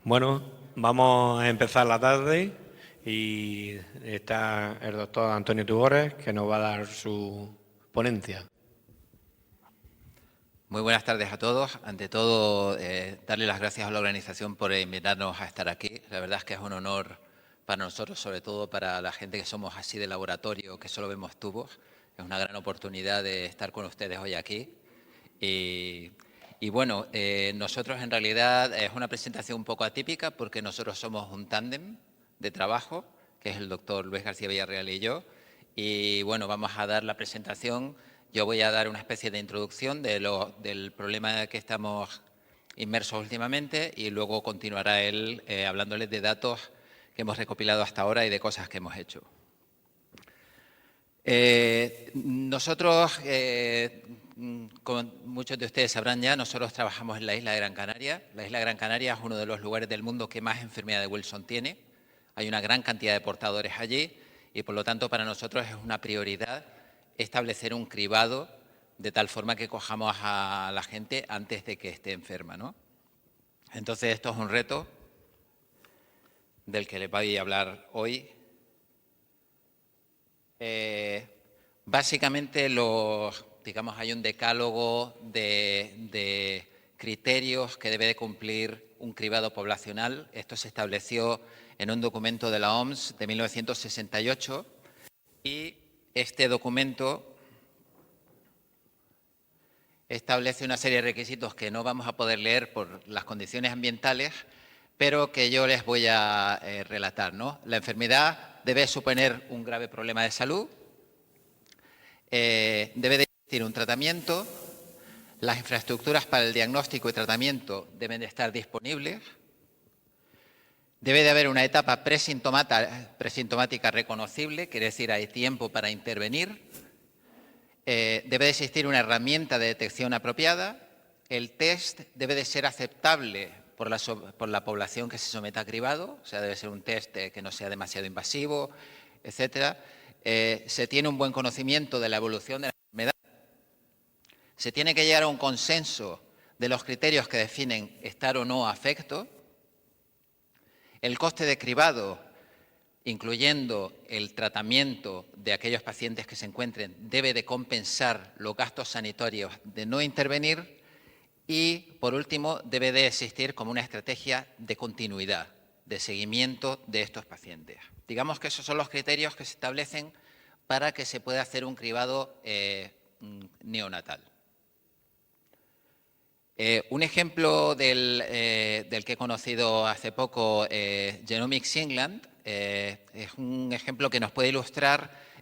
Bueno, vamos a empezar la tarde y está el doctor Antonio Tugores, que nos va a dar su ponencia. Muy buenas tardes a todos. Ante todo, darle las gracias a la organización por invitarnos a estar aquí. La verdad es que es un honor para nosotros, sobre todo para la gente que somos así de laboratorio, que solo vemos tubos. Es una gran oportunidad de estar con ustedes hoy aquí. Y bueno, nosotros en realidad es una presentación un poco atípica porque nosotros somos un tándem de trabajo, que es el doctor Luis García Villarreal y yo. Y bueno, vamos a dar la presentación. Yo voy a dar una especie de introducción del problema que estamos inmersos últimamente y luego continuará él hablándoles de datos que hemos recopilado hasta ahora y de cosas que hemos hecho. Nosotros, como muchos de ustedes sabrán ya, nosotros trabajamos en la isla de Gran Canaria. La isla de Gran Canaria es uno de los lugares del mundo que más enfermedad de Wilson tiene. Hay una gran cantidad de portadores allí y, por lo tanto, para nosotros es una prioridad establecer un cribado de tal forma que cojamos a la gente antes de que esté enferma, ¿no? Entonces, esto es un reto del que les voy a hablar hoy. Básicamente, digamos, hay un decálogo de criterios que debe de cumplir un cribado poblacional. Esto se estableció en un documento de la OMS de 1968 y este documento establece una serie de requisitos que no vamos a poder leer por las condiciones ambientales, pero que yo les voy a relatar, ¿no? La enfermedad debe suponer un grave problema de salud, debe de existir un tratamiento, las infraestructuras para el diagnóstico y tratamiento deben de estar disponibles, debe de haber una etapa presintomática reconocible, quiere decir hay tiempo para intervenir, debe de existir una herramienta de detección apropiada, el test debe de ser aceptable por la población que se someta a cribado, o sea, debe ser un test que no sea demasiado invasivo, etcétera. Se tiene un buen conocimiento de la evolución de la enfermedad, se tiene que llegar a un consenso de los criterios que definen estar o no afecto, el coste de cribado, incluyendo el tratamiento de aquellos pacientes que se encuentren, debe de compensar los gastos sanitarios de no intervenir y, por último, debe de existir como una estrategia de continuidad, de seguimiento de estos pacientes. Digamos que esos son los criterios que se establecen para que se pueda hacer un cribado neonatal. Un ejemplo del que he conocido hace poco, Genomics England, es un ejemplo que nos puede ilustrar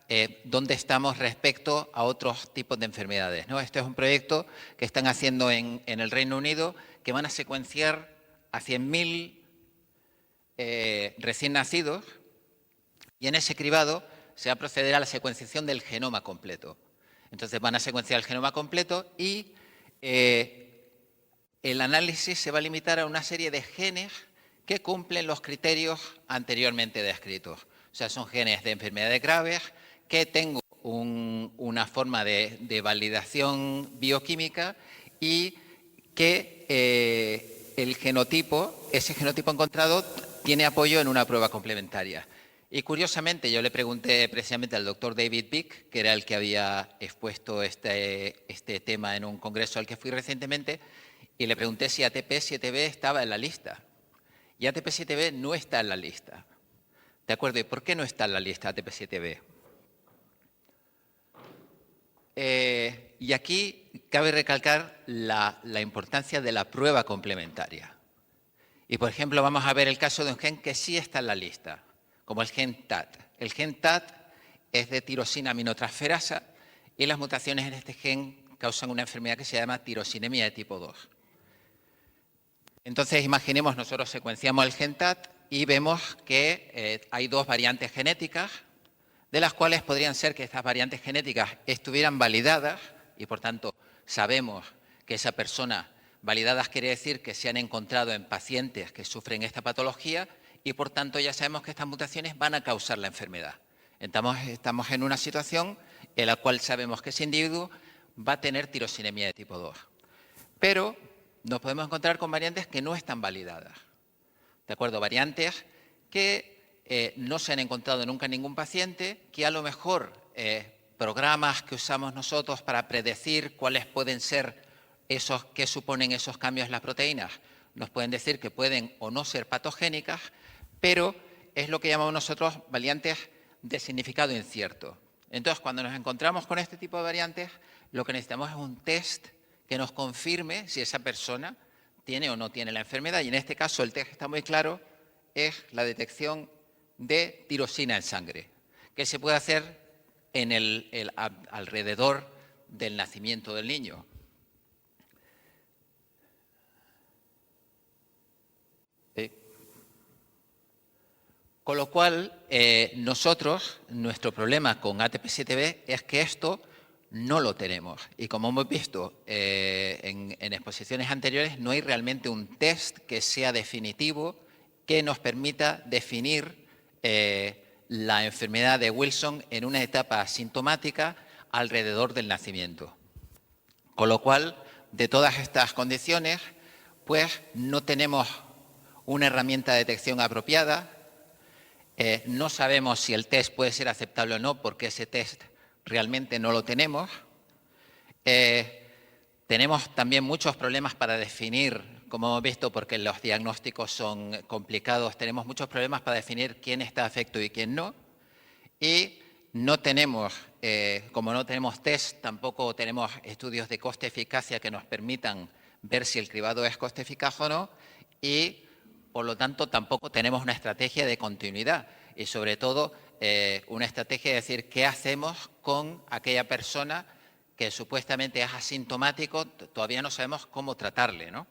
dónde estamos respecto a otros tipos de enfermedades, ¿no? Este es un proyecto que están haciendo en el Reino Unido, que van a secuenciar a 100.000 recién nacidos y en ese cribado se va a proceder a la secuenciación del genoma completo. Entonces van a secuenciar el genoma completo y el análisis se va a limitar a una serie de genes que cumplen los criterios anteriormente descritos. O sea, son genes de enfermedades graves que tengo una forma de validación bioquímica y que ese genotipo encontrado tiene apoyo en una prueba complementaria. Y curiosamente, yo le pregunté precisamente al doctor David Vick, que era el que había expuesto este tema en un congreso al que fui recientemente, y le pregunté si ATP7B estaba en la lista. Y ATP7B no está en la lista. ¿De acuerdo? ¿Y por qué no está en la lista ATP7B? Y aquí cabe recalcar la importancia de la prueba complementaria. Y, por ejemplo, vamos a ver el caso de un gen que sí está en la lista, como el gen TAT. El gen TAT es de tirosina aminotransferasa y las mutaciones en este gen causan una enfermedad que se llama tirosinemia de tipo 2. Entonces, imaginemos, nosotros secuenciamos el gen TAT y vemos que hay dos variantes genéticas, de las cuales podrían ser que estas variantes genéticas estuvieran validadas y, por tanto, sabemos que esa persona, validadas quiere decir que se han encontrado en pacientes que sufren esta patología y, por tanto, ya sabemos que estas mutaciones van a causar la enfermedad. Estamos en una situación en la cual sabemos que ese individuo va a tener tirosinemia de tipo 2. Pero nos podemos encontrar con variantes que no están validadas. ¿De acuerdo? Variantes que no se han encontrado nunca en ningún paciente, que a lo mejor programas que usamos nosotros para predecir cuáles pueden ser esos, qué suponen esos cambios en las proteínas, nos pueden decir que pueden o no ser patogénicas, pero es lo que llamamos nosotros variantes de significado incierto. Entonces, cuando nos encontramos con este tipo de variantes, lo que necesitamos es un test que nos confirme si esa persona tiene o no tiene la enfermedad. Y en este caso el test está muy claro, es la detección de tirosina en sangre, que se puede hacer en alrededor del nacimiento del niño. Con lo cual, nuestro problema con ATP7B es que esto no lo tenemos. Y como hemos visto en exposiciones anteriores, no hay realmente un test que sea definitivo que nos permita definir la enfermedad de Wilson en una etapa asintomática alrededor del nacimiento. Con lo cual, de todas estas condiciones, pues no tenemos una herramienta de detección apropiada. No sabemos si el test puede ser aceptable o no, porque ese test realmente no lo tenemos. Tenemos también muchos problemas para definir, como hemos visto, porque los diagnósticos son complicados, tenemos muchos problemas para definir quién está afecto y quién no. Y no tenemos, como no tenemos test, tampoco tenemos estudios de coste-eficacia que nos permitan ver si el cribado es coste-eficaz o no. Y por lo tanto, tampoco tenemos una estrategia de continuidad y, sobre todo, una estrategia de decir qué hacemos con aquella persona que supuestamente es asintomático, todavía no sabemos cómo tratarle, ¿no?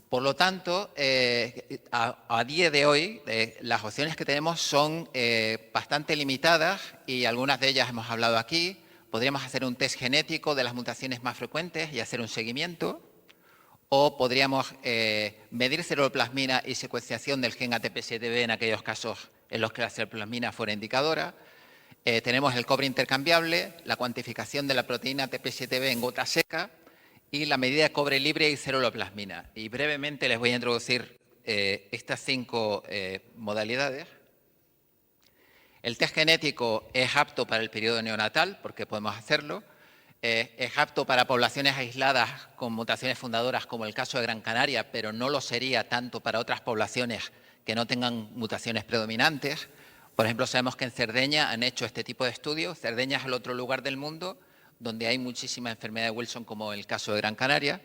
Por lo tanto, a día de hoy, las opciones que tenemos son bastante limitadas y algunas de ellas hemos hablado aquí. Podríamos hacer un test genético de las mutaciones más frecuentes y hacer un seguimiento, o podríamos medir ceruloplasmina y secuenciación del gen ATP7B en aquellos casos en los que la ceruloplasmina fuera indicadora. Tenemos el cobre intercambiable, la cuantificación de la proteína ATP7B en gota seca y la medida de cobre libre y ceruloplasmina. Y brevemente les voy a introducir estas 5 modalidades. El test genético es apto para el periodo neonatal, porque podemos hacerlo. Es apto para poblaciones aisladas con mutaciones fundadoras, como el caso de Gran Canaria, pero no lo sería tanto para otras poblaciones que no tengan mutaciones predominantes. Por ejemplo, sabemos que en Cerdeña han hecho este tipo de estudios. Cerdeña es el otro lugar del mundo donde hay muchísima enfermedad de Wilson, como el caso de Gran Canaria.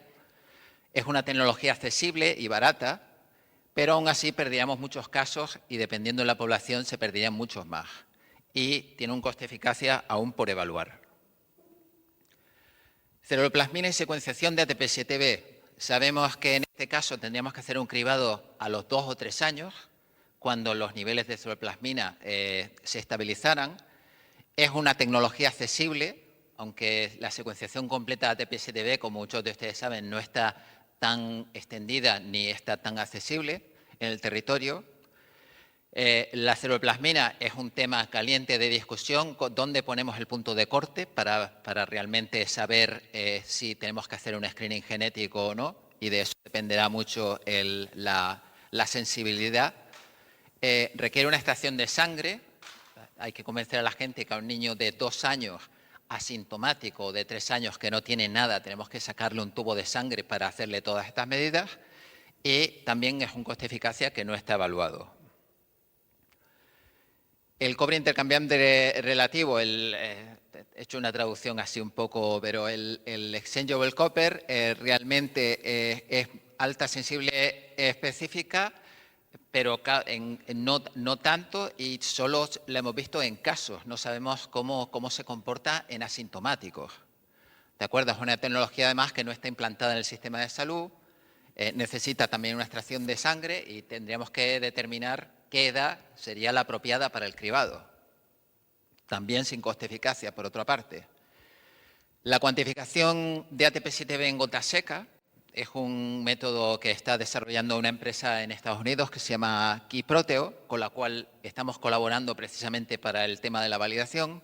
Es una tecnología accesible y barata, pero aún así perderíamos muchos casos y dependiendo de la población se perderían muchos más. Y tiene un coste-eficacia aún por evaluar. Ceruloplasmina y secuenciación de ATP7B. Sabemos que en este caso tendríamos que hacer un cribado a los 2 o 3 años, cuando los niveles de ceruloplasmina se estabilizaran. Es una tecnología accesible, aunque la secuenciación completa de ATP7B, como muchos de ustedes saben, no está tan extendida ni está tan accesible en el territorio. La ceruloplasmina es un tema caliente de discusión, dónde ponemos el punto de corte para realmente saber si tenemos que hacer un screening genético o no, y de eso dependerá mucho la sensibilidad. Requiere una extracción de sangre. Hay que convencer a la gente que a un niño de 2 años asintomático o de 3 años que no tiene nada, tenemos que sacarle un tubo de sangre para hacerle todas estas medidas, y también es un coste-eficacia que no está evaluado. El cobre intercambiable relativo, he hecho una traducción así un poco, pero el exchangeable copper realmente es alta sensible específica, pero no tanto, y solo lo hemos visto en casos, no sabemos cómo se comporta en asintomáticos. ¿De acuerdo? Es una tecnología además que no está implantada en el sistema de salud, necesita también una extracción de sangre y tendríamos que determinar qué edad sería la apropiada para el cribado. También sin coste-eficacia, por otra parte. La cuantificación de ATP7B en gota seca es un método que está desarrollando una empresa en Estados Unidos que se llama Keyproteo, con la cual estamos colaborando precisamente para el tema de la validación.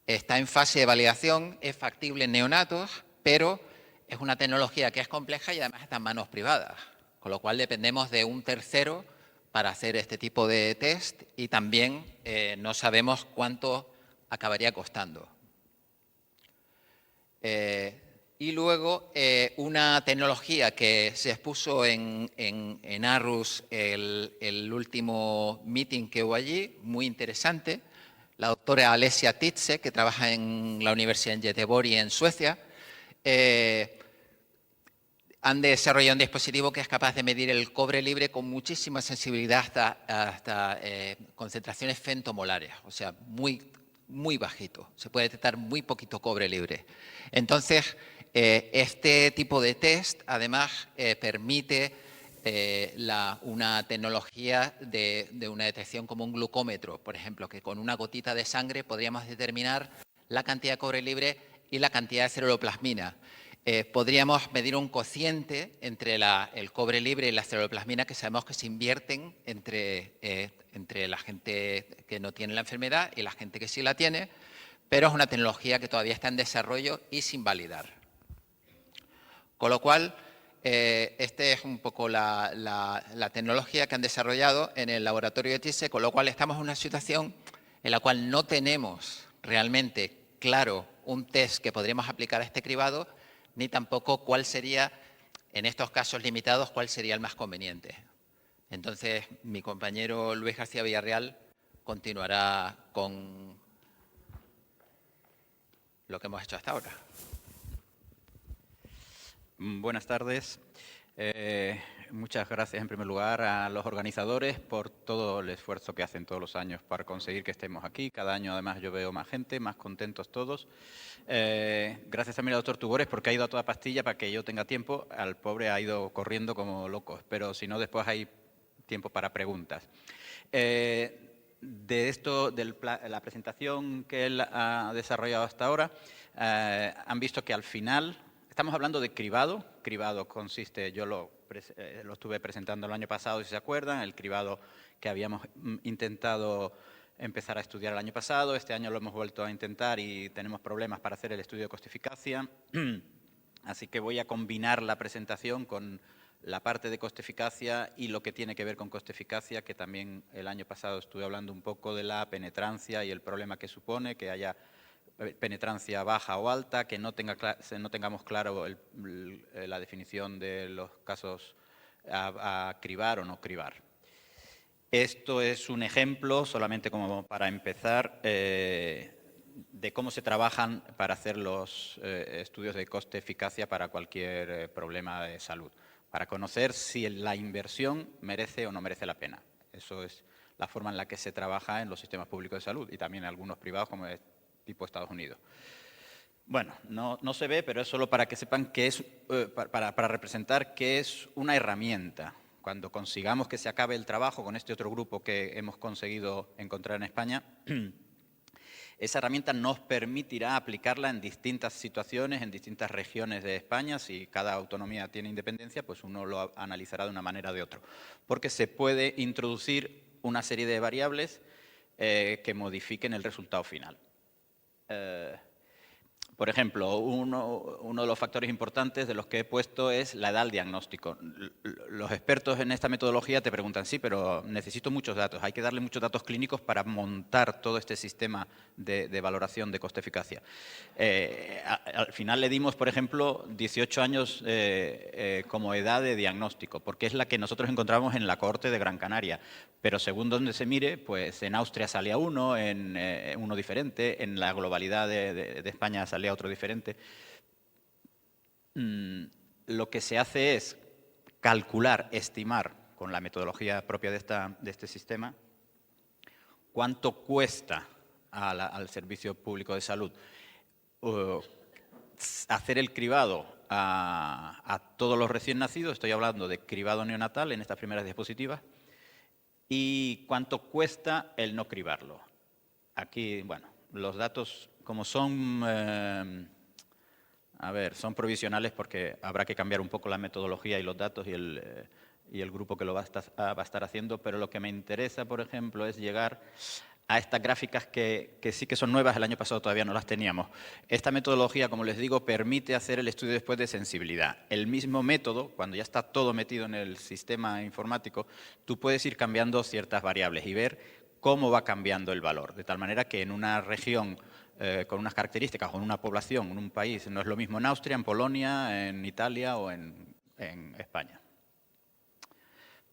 Está en fase de validación, es factible en neonatos, pero es una tecnología que es compleja y además está en manos privadas, con lo cual dependemos de un tercero para hacer este tipo de test y también no sabemos cuánto acabaría costando. Y luego una tecnología que se expuso en Aarhus el último meeting que hubo allí, muy interesante, la doctora Alessia Titze, que trabaja en la Universidad en Göteborg en Suecia, han desarrollado un dispositivo que es capaz de medir el cobre libre con muchísima sensibilidad hasta concentraciones femtomolares, o sea, muy bajito. Se puede detectar muy poquito cobre libre. Entonces, este tipo de test, además, permite una tecnología de una detección como un glucómetro, por ejemplo, que con una gotita de sangre podríamos determinar la cantidad de cobre libre y la cantidad de ceruloplasmina. Podríamos medir un cociente entre el cobre libre y la ceruloplasmina que sabemos que se invierten entre la gente que no tiene la enfermedad y la gente que sí la tiene, pero es una tecnología que todavía está en desarrollo y sin validar. Con lo cual, esta es un poco la tecnología que han desarrollado en el laboratorio de Thysse, con lo cual estamos en una situación en la cual no tenemos realmente claro un test que podríamos aplicar a este cribado, ni tampoco cuál sería, en estos casos limitados, cuál sería el más conveniente. Entonces, mi compañero Luis García Villarreal continuará con lo que hemos hecho hasta ahora. Buenas tardes. Muchas gracias en primer lugar a los organizadores por todo el esfuerzo que hacen todos los años para conseguir que estemos aquí. Cada año además yo veo más gente, más contentos todos. Gracias también al doctor Tugores porque ha ido a toda pastilla para que yo tenga tiempo. Al pobre ha ido corriendo como loco, pero si no después hay tiempo para preguntas. De esto, de la presentación que él ha desarrollado hasta ahora, han visto que al final estamos hablando de cribado. Cribado consiste, yo lo estuve presentando el año pasado, si se acuerdan, el cribado que habíamos intentado empezar a estudiar el año pasado. Este año lo hemos vuelto a intentar y tenemos problemas para hacer el estudio de coste-eficacia. Así que voy a combinar la presentación con la parte de coste-eficacia y lo que tiene que ver con coste-eficacia, que también el año pasado estuve hablando un poco de la penetrancia y el problema que supone que haya penetrancia baja o alta, que no tengamos claro la definición de los casos a cribar o no cribar. Esto es un ejemplo, solamente como para empezar, de cómo se trabajan para hacer los estudios de coste-eficacia para cualquier problema de salud, para conocer si la inversión merece o no merece la pena. Eso es la forma en la que se trabaja en los sistemas públicos de salud y también en algunos privados como es tipo Estados Unidos. Bueno, no se ve, pero es solo para que sepan que es, para representar que es una herramienta. Cuando consigamos que se acabe el trabajo con este otro grupo que hemos conseguido encontrar en España, esa herramienta nos permitirá aplicarla en distintas situaciones, en distintas regiones de España. Si cada autonomía tiene independencia, pues uno lo analizará de una manera o de otra. Porque se puede introducir una serie de variables que modifiquen el resultado final. Por ejemplo, uno de los factores importantes de los que he puesto es la edad al diagnóstico. Los expertos en esta metodología te preguntan, sí, pero necesito muchos datos. Hay que darle muchos datos clínicos para montar todo este sistema de valoración de coste-eficacia. Al final le dimos, por ejemplo, 18 años como edad de diagnóstico, porque es la que nosotros encontramos en la cohorte de Gran Canaria. Pero según donde se mire, pues en Austria salía uno, en uno diferente, en la globalidad de España salía otro diferente. Lo que se hace es calcular, estimar, con la metodología propia de este sistema, cuánto cuesta al Servicio Público de Salud hacer el cribado a todos los recién nacidos. Estoy hablando de cribado neonatal en estas primeras diapositivas. Y cuánto cuesta el no cribarlo. Aquí, bueno, los datos como son, son provisionales porque habrá que cambiar un poco la metodología y los datos y el grupo que lo va a estar haciendo, pero lo que me interesa, por ejemplo, es llegar a estas gráficas que sí que son nuevas, el año pasado todavía no las teníamos. Esta metodología, como les digo, permite hacer el estudio después de sensibilidad. El mismo método, cuando ya está todo metido en el sistema informático, tú puedes ir cambiando ciertas variables y ver cómo va cambiando el valor, de tal manera que en una región con unas características o en una población, en un país, no es lo mismo en Austria, en Polonia, en Italia o en España.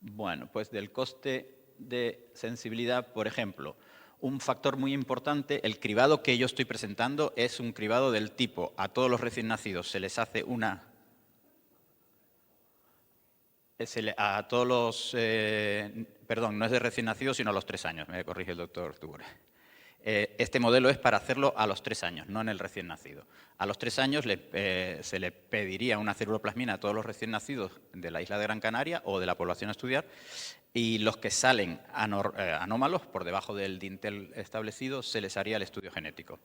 Bueno, pues del coste de sensibilidad, por ejemplo, un factor muy importante, el cribado que yo estoy presentando es un cribado del tipo, a todos los recién nacidos se les hace una... A todos los... perdón, no es de recién nacidos, sino a los 3 años, me corrige el doctor Tugore. Este modelo es para hacerlo a los 3 años, no en el recién nacido. A los 3 años se le pediría una ceruloplasmina a todos los recién nacidos de la isla de Gran Canaria o de la población a estudiar, y los que salen anómalos, por debajo del dintel establecido, se les haría el estudio genético.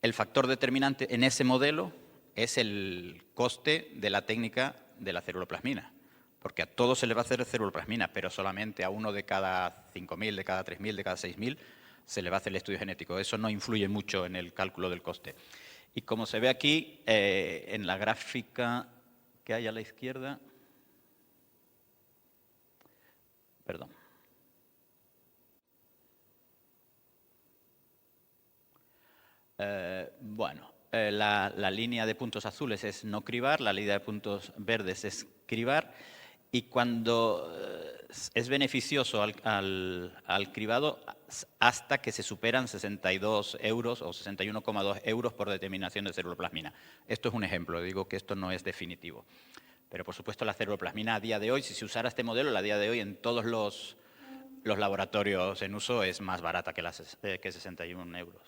El factor determinante en ese modelo es el coste de la técnica de la ceruloplasmina, porque a todos se les va a hacer ceruloplasmina, pero solamente a uno de cada 5.000, de cada 3.000, de cada 6.000 se le va a hacer el estudio genético. Eso no influye mucho en el cálculo del coste. Y como se ve aquí, en la gráfica que hay a la izquierda... Perdón. La línea de puntos azules es no cribar, la línea de puntos verdes es cribar, y cuando es beneficioso al cribado hasta que se superan 62 euros o 61,2 euros por determinación de ceruloplasmina. Esto es un ejemplo, digo que esto no es definitivo. Pero, por supuesto, la ceruloplasmina a día de hoy, si se usara este modelo, a día de hoy en todos los laboratorios en uso es más barata que 61 euros.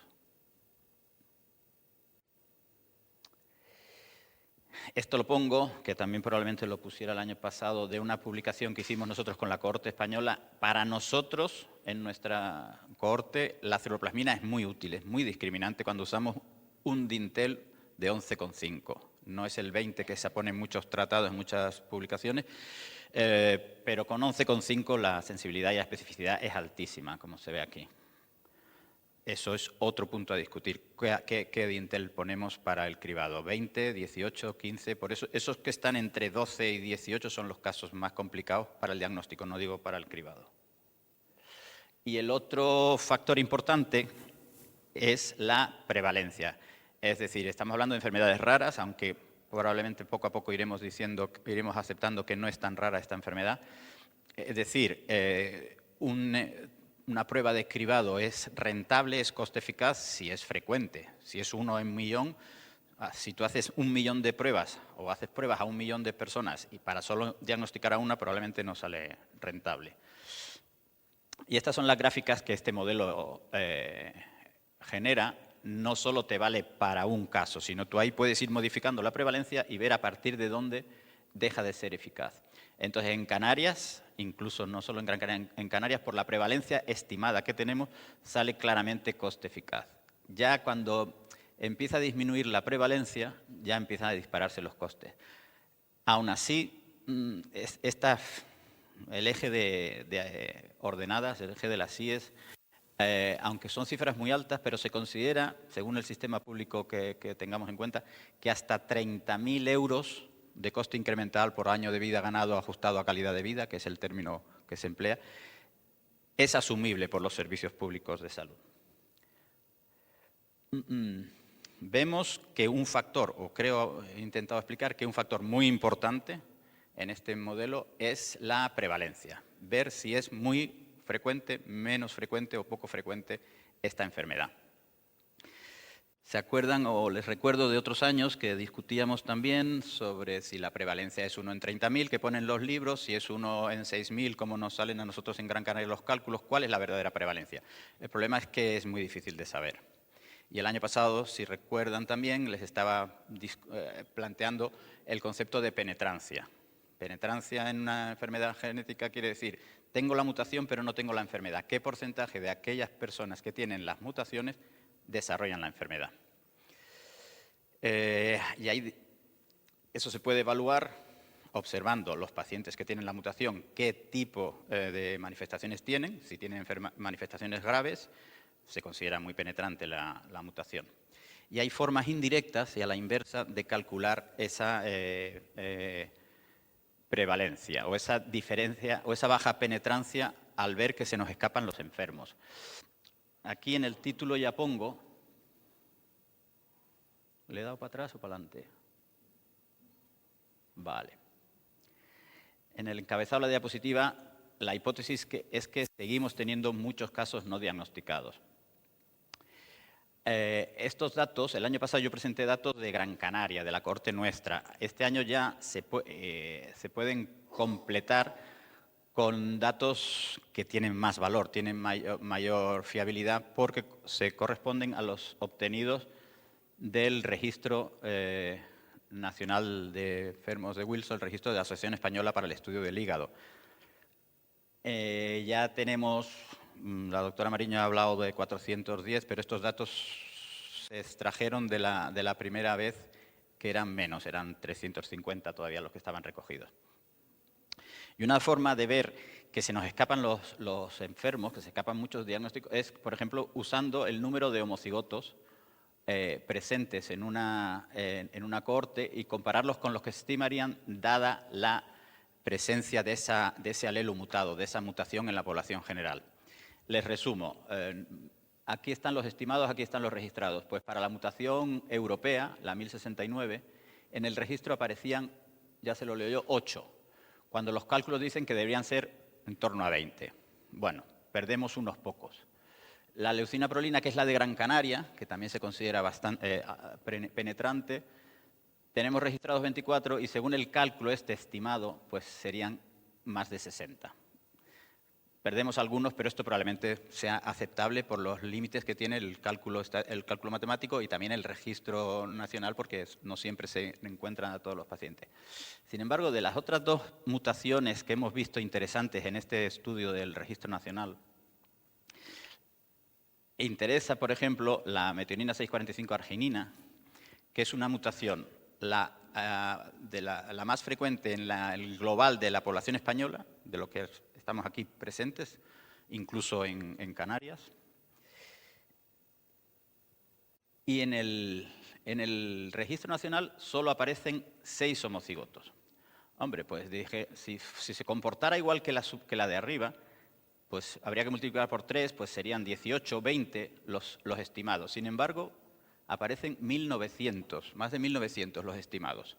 Esto lo pongo, que también probablemente lo pusiera el año pasado, de una publicación que hicimos nosotros con la cohorte española. Para nosotros, en nuestra cohorte, la ceruloplasmina es muy útil, es muy discriminante cuando usamos un dintel de 11,5. No es el 20 que se pone en muchos tratados, en muchas publicaciones, pero con 11,5 la sensibilidad y la especificidad es altísima, como se ve aquí. Eso es otro punto a discutir. ¿Qué dintel ponemos para el cribado? ¿20, 18, 15? Por eso, esos que están entre 12 y 18 son los casos más complicados para el diagnóstico, no digo para el cribado. Y el otro factor importante es la prevalencia. Es decir, estamos hablando de enfermedades raras, aunque probablemente poco a poco iremos aceptando que no es tan rara esta enfermedad. Es decir, una prueba de cribado es rentable, es coste eficaz si es frecuente. Si es 1 en 1.000.000, si tú haces 1.000.000 de pruebas o haces pruebas a 1.000.000 de personas y para solo diagnosticar a una probablemente no sale rentable. Y estas son las gráficas que este modelo genera. No solo te vale para un caso, sino tú ahí puedes ir modificando la prevalencia y ver a partir de dónde deja de ser eficaz. Entonces, en Canarias, incluso no solo en Gran Canaria, en Canarias, por la prevalencia estimada que tenemos, sale claramente coste eficaz. Ya cuando empieza a disminuir la prevalencia, ya empiezan a dispararse los costes. Aún así, el eje de ordenadas, el eje de las IES, aunque son cifras muy altas, pero se considera, según el sistema público que tengamos en cuenta, que hasta 30.000 euros de coste incremental por año de vida ganado ajustado a calidad de vida, que es el término que se emplea, es asumible por los servicios públicos de salud. Vemos que un factor, o he intentado explicar que un factor muy importante en este modelo es la prevalencia, ver si es muy frecuente, menos frecuente o poco frecuente esta enfermedad. ¿Se acuerdan o les recuerdo de otros años que discutíamos también sobre si la prevalencia es 1 en 30.000 que ponen los libros, si es 1 en 6.000 como nos salen a nosotros en Gran Canaria los cálculos, cuál es la verdadera prevalencia? El problema es que es muy difícil de saber. Y el año pasado, si recuerdan también, les estaba planteando el concepto de penetrancia. Penetrancia en una enfermedad genética quiere decir, tengo la mutación pero no tengo la enfermedad. ¿Qué porcentaje de aquellas personas que tienen las mutaciones desarrollan la enfermedad? Y ahí eso se puede evaluar observando los pacientes que tienen la mutación, qué tipo de manifestaciones tienen, si tienen manifestaciones graves, se considera muy penetrante la mutación. Y hay formas indirectas y a la inversa de calcular esa prevalencia o esa diferencia o esa baja penetrancia al ver que se nos escapan los enfermos. Aquí en el título ya pongo, ¿le he dado para atrás o para adelante? Vale. En el encabezado de la diapositiva, la hipótesis es que seguimos teniendo muchos casos no diagnosticados. Estos datos, el año pasado yo presenté datos de Gran Canaria, de la cohorte nuestra. Este año ya se pueden completar con datos que tienen más valor, tienen mayor fiabilidad, porque se corresponden a los obtenidos del Registro Nacional de Enfermos de Wilson, el registro de la Asociación Española para el Estudio del Hígado. Ya tenemos, la doctora Mariño ha hablado de 410, pero estos datos se extrajeron de la primera vez, que eran menos, eran 350 todavía los que estaban recogidos. Y una forma de ver que se nos escapan los enfermos, que se escapan muchos diagnósticos, es, por ejemplo, usando el número de homocigotos presentes en una cohorte y compararlos con los que se estimarían dada la presencia de ese alelo mutado, de esa mutación en la población general. Les resumo, aquí están los estimados, aquí están los registrados. Pues para la mutación europea, la 1069, en el registro aparecían, ya se lo leo yo, 8, cuando los cálculos dicen que deberían ser en torno a 20. Bueno, perdemos unos pocos. La leucina prolina, que es la de Gran Canaria, que también se considera bastante penetrante, tenemos registrados 24 y según el cálculo estimado, pues serían más de 60. Perdemos algunos, pero esto probablemente sea aceptable por los límites que tiene el cálculo matemático y también el registro nacional, porque no siempre se encuentran a todos los pacientes. Sin embargo, de las otras dos mutaciones que hemos visto interesantes en este estudio del registro nacional, interesa, por ejemplo, la metionina 645 arginina, que es una mutación la más frecuente en el global de la población española, de lo que estamos aquí presentes, incluso en Canarias. Y en el registro nacional solo aparecen 6 homocigotos. Hombre, pues dije, si se comportara igual que la de arriba, pues habría que multiplicar por 3, pues serían 18, 20 los estimados. Sin embargo, aparecen 1.900, más de 1.900 los estimados.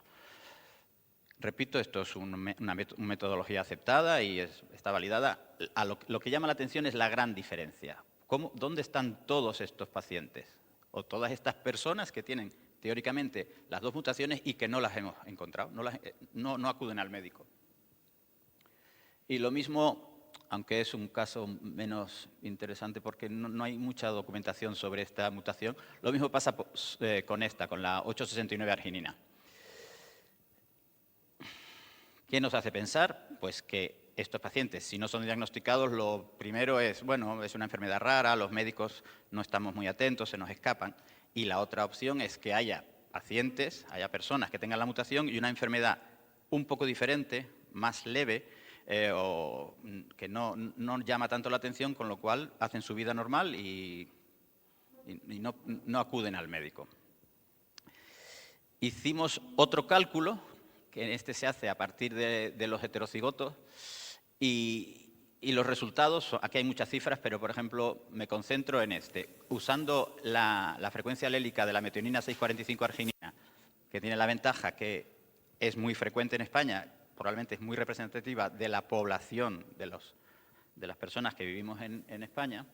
Repito, esto es una metodología aceptada y está validada. Lo que llama la atención es la gran diferencia. ¿Dónde están todos estos pacientes? O todas estas personas que tienen, teóricamente, las dos mutaciones y que no las hemos encontrado, no acuden al médico. Y lo mismo, aunque es un caso menos interesante porque no hay mucha documentación sobre esta mutación, lo mismo pasa con la 869 arginina. ¿Qué nos hace pensar? Pues que estos pacientes, si no son diagnosticados, lo primero es, bueno, es una enfermedad rara, los médicos no estamos muy atentos, se nos escapan. Y la otra opción es que haya pacientes, haya personas que tengan la mutación y una enfermedad un poco diferente, más leve, o que no llama tanto la atención, con lo cual hacen su vida normal y no acuden al médico. Hicimos otro cálculo, que este se hace a partir de los heterocigotos, y los resultados, aquí hay muchas cifras, pero por ejemplo me concentro en este. Usando la frecuencia alélica de la metionina 645 arginina, que tiene la ventaja que es muy frecuente en España, probablemente es muy representativa de la población de las personas que vivimos en España,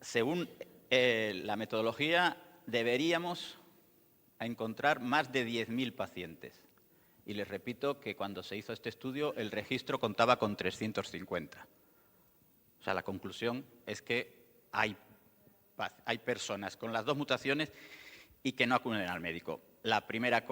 según la metodología deberíamos encontrar más de 10.000 pacientes. Y les repito que cuando se hizo este estudio el registro contaba con 350. O sea, la conclusión es que hay personas con las dos mutaciones y que no acuden al médico. La primera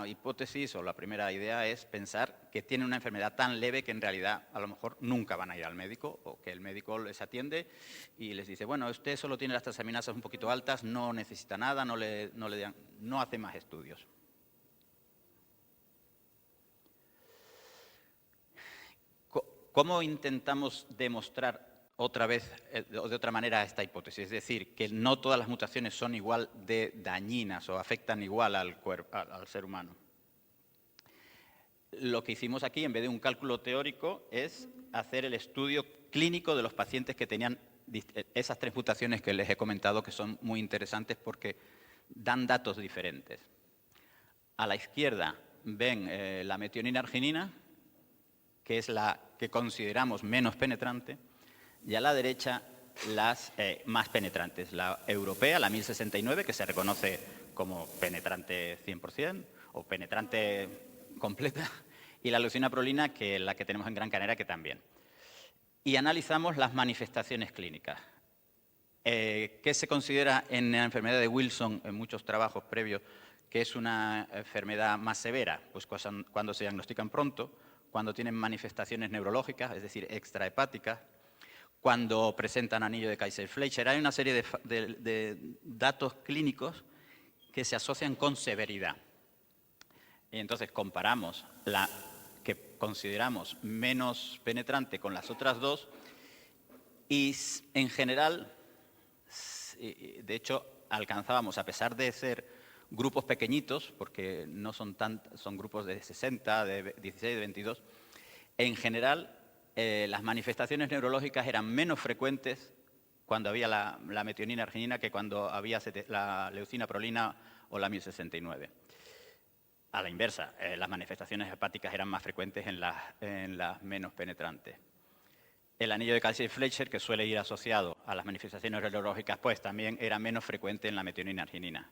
hipótesis o la primera idea es pensar que tienen una enfermedad tan leve que en realidad a lo mejor nunca van a ir al médico, o que el médico les atiende y les dice, bueno, usted solo tiene las transaminasas un poquito altas, no necesita nada, no hace más estudios. ¿Cómo intentamos demostrar otra vez, o de otra manera, esta hipótesis. Es decir, que no todas las mutaciones son igual de dañinas o afectan igual al ser humano. Lo que hicimos aquí, en vez de un cálculo teórico, es hacer el estudio clínico de los pacientes que tenían esas 3 mutaciones que les he comentado, que son muy interesantes porque dan datos diferentes. A la izquierda ven la metionina arginina, que es la que consideramos menos penetrante, y a la derecha las más penetrantes. La europea, la 1069, que se reconoce como penetrante 100% o penetrante completa, y la leucina prolina, que es la que tenemos en Gran Canaria, que también. Y analizamos las manifestaciones clínicas. ¿Qué se considera en la enfermedad de Wilson, en muchos trabajos previos, que es una enfermedad más severa? Pues cuando se diagnostican pronto, cuando tienen manifestaciones neurológicas, es decir, extrahepáticas, cuando presentan anillo de Kaiser-Fleischer. Hay una serie de datos clínicos que se asocian con severidad. Y entonces comparamos la que consideramos menos penetrante con las otras 2 y en general, de hecho, alcanzábamos, a pesar de ser grupos pequeñitos, porque no son son grupos de 60, de 16, de 22, en general las manifestaciones neurológicas eran menos frecuentes cuando había la metionina arginina que cuando había la leucina prolina o la 1069. A la inversa, las manifestaciones hepáticas eran más frecuentes en las menos penetrantes. El anillo de Kaiser-Fleischer, que suele ir asociado a las manifestaciones neurológicas, pues también era menos frecuente en la metionina arginina.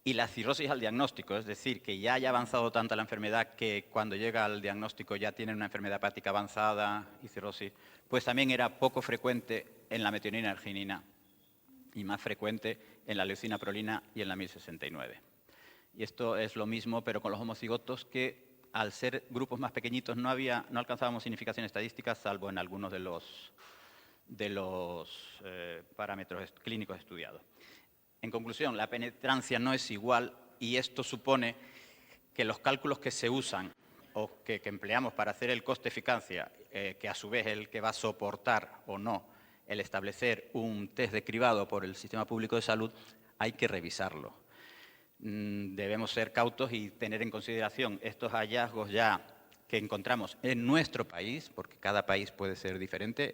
Y la cirrosis al diagnóstico, es decir, que ya haya avanzado tanto la enfermedad que cuando llega al diagnóstico ya tienen una enfermedad hepática avanzada y cirrosis, pues también era poco frecuente en la metionina arginina y más frecuente en la leucina prolina y en la 1069. Y esto es lo mismo, pero con los homocigotos, que al ser grupos más pequeñitos no alcanzábamos significación estadística, salvo en algunos de los parámetros clínicos estudiados. En conclusión, la penetrancia no es igual y esto supone que los cálculos que se usan o que empleamos para hacer el coste-eficacia, que a su vez es el que va a soportar o no el establecer un test de cribado por el Sistema Público de Salud, hay que revisarlo. Debemos ser cautos y tener en consideración estos hallazgos ya que encontramos en nuestro país, porque cada país puede ser diferente.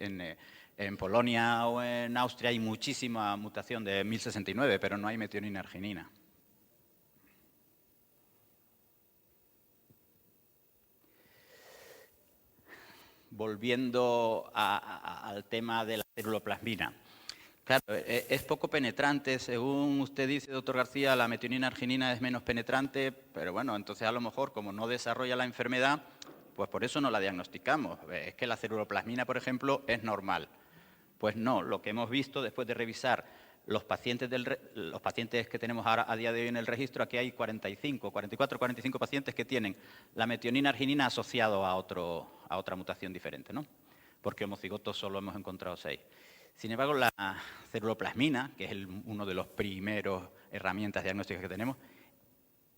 En Polonia o en Austria hay muchísima mutación de 1069, pero no hay metionina arginina. Volviendo al tema de la ceruloplasmina. Claro, es poco penetrante. Según usted dice, doctor García, la metionina arginina es menos penetrante, pero bueno, entonces a lo mejor como no desarrolla la enfermedad, pues por eso no la diagnosticamos. Es que la ceruloplasmina, por ejemplo, es normal. Pues no, lo que hemos visto después de revisar los pacientes que tenemos ahora a día de hoy en el registro, aquí hay 44, 45 pacientes que tienen la metionina arginina asociado a otra mutación diferente, ¿no? Porque homocigotos solo hemos encontrado 6. Sin embargo, la ceruloplasmina, que es uno de los primeros herramientas diagnósticas que tenemos,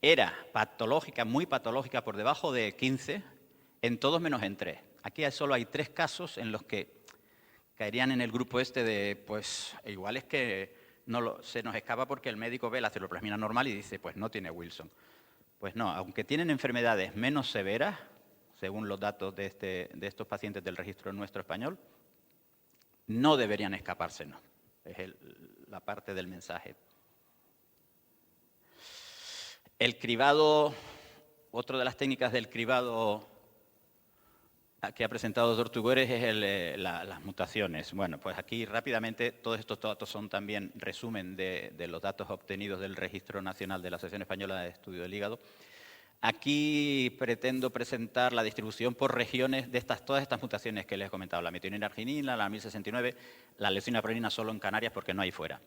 era patológica, muy patológica, por debajo de 15, en todos menos en 3. Aquí solo hay 3 casos en los que caerían en el grupo este de, pues, igual es que se nos escapa porque el médico ve la ceruloplasmina normal y dice, pues no tiene Wilson. Pues no, aunque tienen enfermedades menos severas, según los datos de estos pacientes del registro nuestro español, no deberían escapársenos. Es la parte del mensaje. El cribado, otra de las técnicas del cribado que ha presentado el doctor Tugores es las mutaciones. Bueno, pues aquí rápidamente todos estos datos son también resumen de los datos obtenidos del Registro Nacional de la Asociación Española de Estudio del Hígado. Aquí pretendo presentar la distribución por regiones de todas estas mutaciones que les he comentado, la metionina arginina, la 1069, la leucina prolina solo en Canarias porque no hay fuera.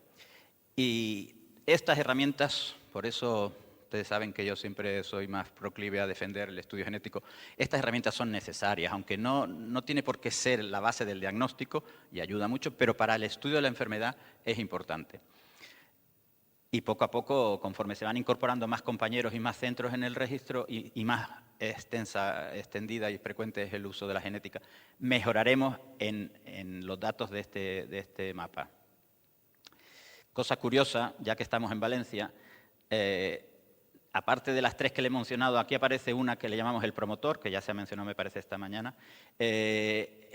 Y estas herramientas, por eso ustedes saben que yo siempre soy más proclive a defender el estudio genético, estas herramientas son necesarias, aunque no tiene por qué ser la base del diagnóstico y ayuda mucho, pero para el estudio de la enfermedad es importante. Y poco a poco, conforme se van incorporando más compañeros y más centros en el registro y más extendida y frecuente es el uso de la genética, mejoraremos en los datos de este mapa. Cosa curiosa, ya que estamos en Valencia, aparte de las 3 que le he mencionado, aquí aparece una que le llamamos el promotor, que ya se ha mencionado, me parece, esta mañana.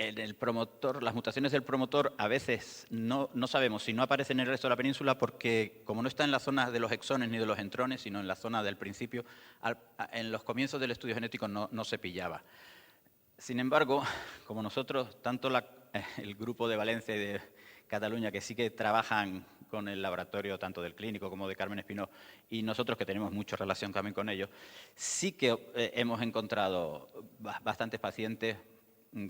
En el promotor, las mutaciones del promotor a veces no sabemos si no aparecen en el resto de la península porque, como no está en la zona de los exones ni de los entrones, sino en la zona del principio, en los comienzos del estudio genético no se pillaba. Sin embargo, como nosotros, tanto el grupo de Valencia y de Cataluña, que sí que trabajan con el laboratorio tanto del clínico como de Carmen Espinó, y nosotros que tenemos mucha relación también con ellos, sí que hemos encontrado bastantes pacientes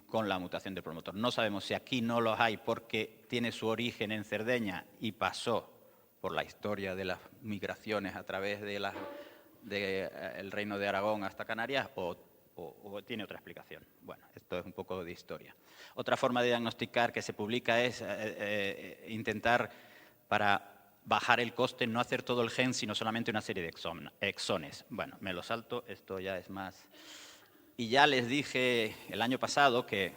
con la mutación del promotor. No sabemos si aquí no los hay porque tiene su origen en Cerdeña y pasó por la historia de las migraciones a través del Reino de Aragón hasta Canarias o tiene otra explicación. Bueno, esto es un poco de historia. Otra forma de diagnosticar que se publica es intentar, para bajar el coste, no hacer todo el gen, sino solamente una serie de exones. Bueno, me lo salto, esto ya es más. Y ya les dije el año pasado, que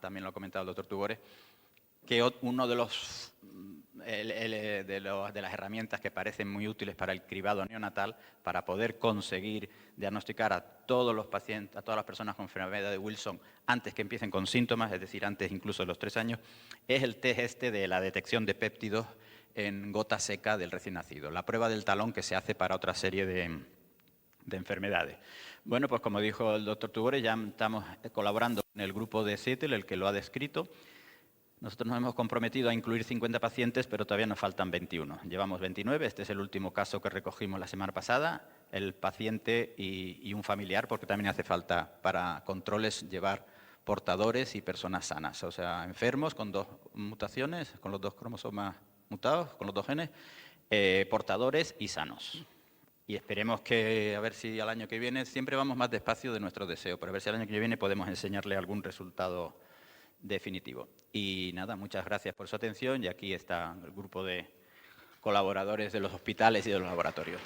también lo ha comentado el doctor Tugores, que uno de las herramientas que parecen muy útiles para el cribado neonatal, para poder conseguir diagnosticar a todos los pacientes, a todas las personas con enfermedad de Wilson antes que empiecen con síntomas, es decir, antes incluso de los 3 años, es el test de la detección de péptidos en gota seca del recién nacido, la prueba del talón que se hace para otra serie de enfermedades. Bueno, pues como dijo el doctor Tugores, ya estamos colaborando con el grupo de Seattle, el que lo ha descrito. Nosotros nos hemos comprometido a incluir 50 pacientes, pero todavía nos faltan 21. Llevamos 29, este es el último caso que recogimos la semana pasada, el paciente y un familiar, porque también hace falta para controles llevar portadores y personas sanas, o sea, enfermos con 2 mutaciones, con los 2 cromosomas mutados, con los 2 genes, portadores y sanos. Y esperemos que, a ver si al año que viene, siempre vamos más despacio de nuestro deseo, pero a ver si al año que viene podemos enseñarle algún resultado definitivo. Y nada, muchas gracias por su atención y aquí está el grupo de colaboradores de los hospitales y de los laboratorios.